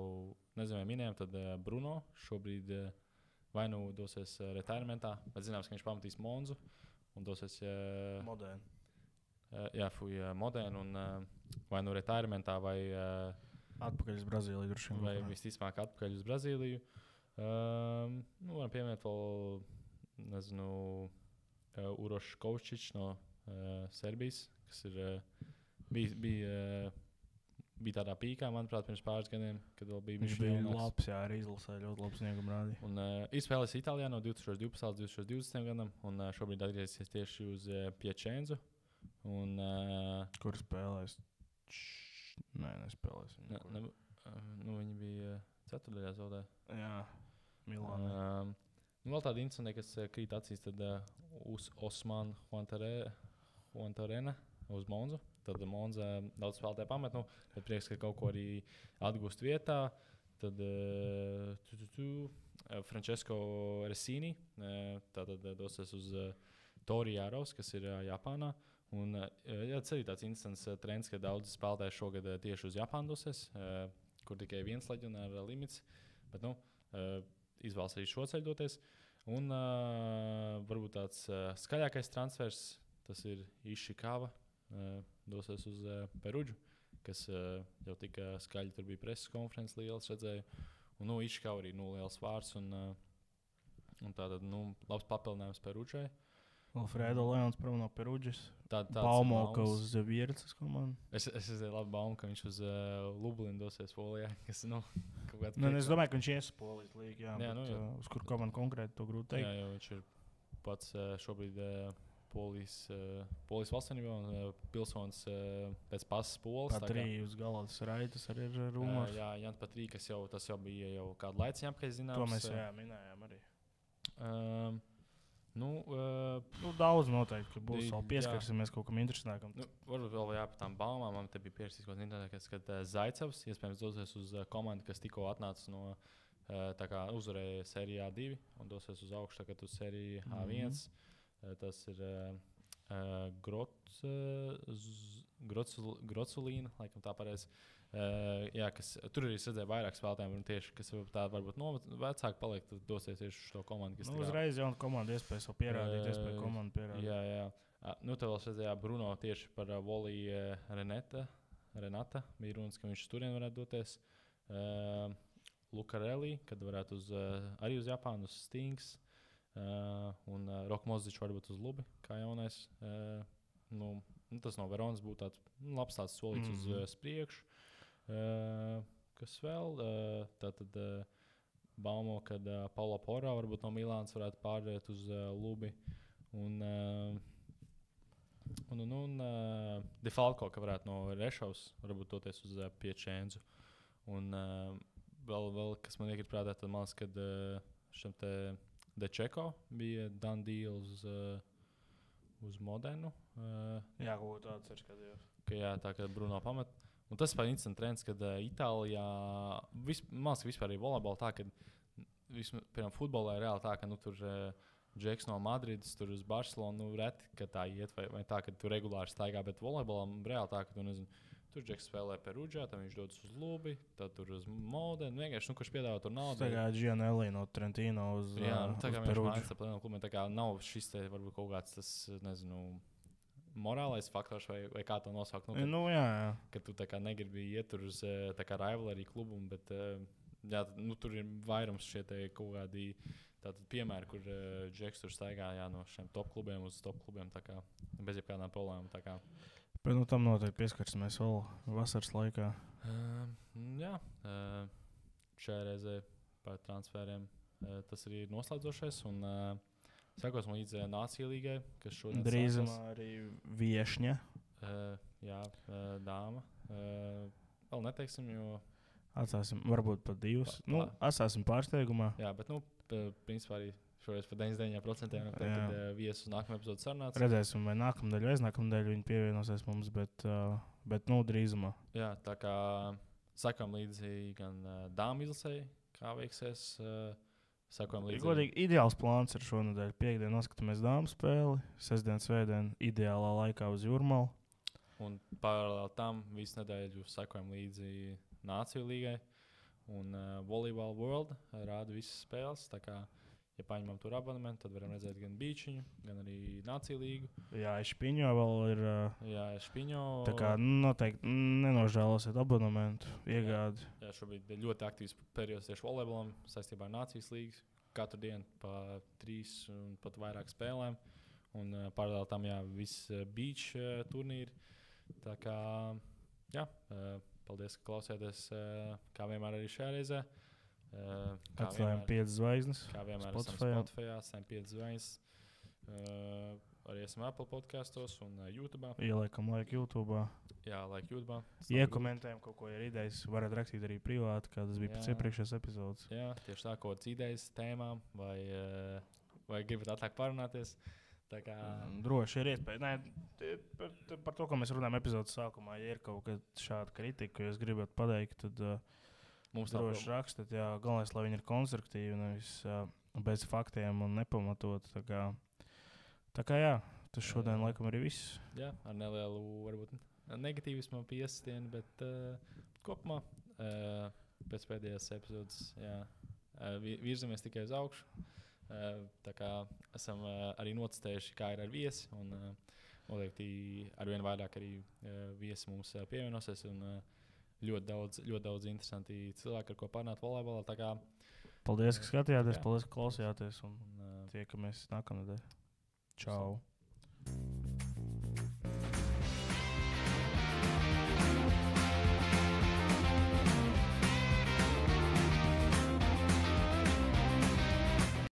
minējām, tad Bruno šobrīd vai nu dosies retairementā, bet zināms, ka viņš pamatīs Monzu un dosies Modēnu. Modēnu un vai nu retairementā vai atpakaļ uz Brazīliju. Vai visticamāk atpakaļ uz Brazīliju. Varam pieminēt vēl, Urošs Kovčičs no Serbijas, kas ir bija tādā pīkā, manuprāt, pirms pāris gadiem, kad vēl bija viņš bija labs, jā, arī izlasē ļoti labs sniegumu rādīja. Un ir spēlējis Itālijā no 2012. līdz 2020. gadam, un šobrīd atgriezīsies tieši uz Piacenzu. Kur spēlēs? Nē, nespēlēs. Viņi bija ceturdaļā zaudē. Jā, Milānā. Vēl tāda interesanta, kas krīt acīs, tad Osman Arena uz Monzu. Tad Monza daudz spēlētāju pamet, bet prieks, ka kaut ko arī atgūst vietā. Tad Francesco Resini tātad dosies uz Torijaros, kas ir Japānā. Un tas arī tāds instants trends, ka daudz spēlētāji šogad tieši uz Japānu dosies, kur tikai viens leģionāra limits. Bet izvēlas arī šo ceļu doties. Un varbūt tāds skaļākais transfers, tas ir Ishikawa. Dosies uz Perudžu, kas jau tika skaļi. Tur bija preses konferences liels, redzēju. Un Ishikawa arī liels vārds. Un tātad labs papildinājums Perudžai. Alfredo Leons prom no Perudžas. Baumoka uz Viercas komandu. Es labi baumu, ka viņš uz Lublinu dosies Polijā. Kas, kaut kāds es domāju, ka viņš ies Polijas līgu, jā, uz kur komandu konkrēti to grūti teikt. Jā, jo viņš ir pats šobrīd Polijas valstsvenībā un pilsonis pēc pasas Polis. Patrī uz Galātas Raitas arī ir rumors. Jā, Jans Patrī, tas jau bija jau kādu laiciņu apkārt zināms. To mēs minējām arī. Daudz noteikti, ka būs vēl pieskarsimies kaut kam interesantākam. Varbūt vēl par tām baumām. Man te bija pierakstījis kaut kas interesants, kad Zaicevs iespējams dosies uz komandu, kas tikko atnāca no uzvarēja sērijā 2 un dosies uz augšu tagad uz sēriju A1. Tas ir Groculīna, laikam tā pareizi. Tur arī redzēja vairāk spēlētājiem, kas varbūt vecāki paliek, tad dosies tieši uz šo komandu. Uzreiz jauna komanda iespējas vēl pierādīt, iespēja komandu pierādīt. Jā. Tev vēl redzēja Bruno tieši par Voliju Renata. Bija runas, ka viņš turien varētu doties. Lukarelli, kad varētu arī uz Japānu, uz Stings. Un Rokmozičs varbūt uz Lubi, kā jaunais. Tas no Veronas būtu labs solīts uz priekšu. Kas vēl? Tātad baumo, kad Paulo Porā varbūt no Milānas varētu pārdēt uz Lubi. Un De Falco, ka varētu no Rešovas varbūt doties uz Piečēnzu. Un vēl, kas man iekrit prātā, tad man liekas, kad šim te De Čeko bija done deal uz Modenu. Jā, kaut tāds ir skatījos. Tā kā Bruno pamet. Un tas ir instant trends, kad Itālijā, man liekas, vispār arī volejbolā tā, ka, piemēram, futbolā ir reāli tā, ka tur Džeks no Madrides, tur uz Barcelonu, reti, ka tā iet, vai tā, ka tu regulāri staigā, bet volejbolā reāli tā, ka tu nezinu, tur Džeks spēlē Perudžā, tad viņš dodas uz Lubi, tad tur uz Modenu. Vienkārši, kurš piedāvā tur naudu. Tā kā Gianelli no Trentino uz Perudžu. Jā, tā kā viņš mājas ar plēnām klubiem, tā kā nav šis te varbūt kaut kāds tas, nezinu, morālais faktors vai kā to nosaukt. Jā. Ka tu tā kā negribi iet tur uz tā kā rivalry klubu, bet tur ir vairums šie te kaut kādi piemēri, kur Džeks tur staigā no šiem top klubiem uz top klubiem, tā kā bez jebkādām problēmām. Tā kā. Bet tam noteikti pieskarsimies vēl vasaras laikā. Šajā reizē par transferiem tas arī ir noslēdzošais. Un sekosim līdz Nāciju līgai, kas šodien drīzumā arī viešņa. Dāma. Vēl neteiksim, jo... Atstāsim varbūt pat 2. Atstāsim pārsteigumā. Jā, bet principā arī... Šoreiz par 99% tad viesus nākamajā epizodē sarunāts. Redzēsim, vai nākamdaļ vai aiznākamdaļ viņi pievienosies mums, bet drīzumā. Jā, tā kā sakām līdzi gan dāmu izlasēji, kā veiksies. Sakām līdzi. Godīgi, ideāls plāns ir šonadēļ. Piektdien noskatāmies dāmu spēli, sestdien, svētdien ideālā laikā uz Jūrmalu. Un paralēli tam visu nedēļu sakām līdzi Nāciju līgai. Un Volleyball World rāda visas spēles. Tā kā ja paņemam tur abonementu, tad varam redzēt gan Beachiņu, gan arī Nāciju līgu. Jā, Špiņo vēl ir. Jā, Špiņo. Tā kā noteikti nenožēlosiet abonementu iegādi. Jā, šobrīd ir ļoti aktīvs periods tieši volejbolam saistībā ar Nācijas līgas. Katru dienu pa 3 un pat vairāk spēlēm. Un paralēli tam, viss beach turnīri. Tā kā, paldies, ka klausēties, kā vienmēr arī šajā reizē. Atstājam 5 zvaigznes. Kā vienmēr Spotify, atstājam 5 zvaigznes. Arī esam Apple podkastos un YouTube. Ieliekam laiku YouTube. Jā, laiku YouTube. Iekomentējam kaut ko, ir idejas. Varat rakstīt arī privāti, kā tas bija pēc iepriekšējās epizodes. Jā, tieši tā, kaut kādas idejas, tēmām vai gribat atliek parunāties. Tā kā Droši ir iespēja. Nē, par to, ko mēs runājam epizodes sākumā, ja ir kaut kāda šāda kritika, ko jūs gribat pateikt, tad mums droši rakstat. Jā, galvenais, lai viņi ir konstruktīvi, nevis bez faktiem un nepamatot. Tā kā jā, tas šodien laikam arī viss. Jā, ar nelielu, varbūt negatīvismu piestienu, bet kopumā pēc pēdējās epizodes virzamies tikai uz augšu. Tā kā esam arī notestējuši, kā ir ar viesi. Un noteikti arvien vairāk arī viesi mums pievienosies. Un ļoti daudz interesanti cilvēki, ar ko parunāt volejbolā. Tā kā Paldies, ka skatījāties, paldies, ka klausījāties. Un tiekamies nākamnedēļ. Čau!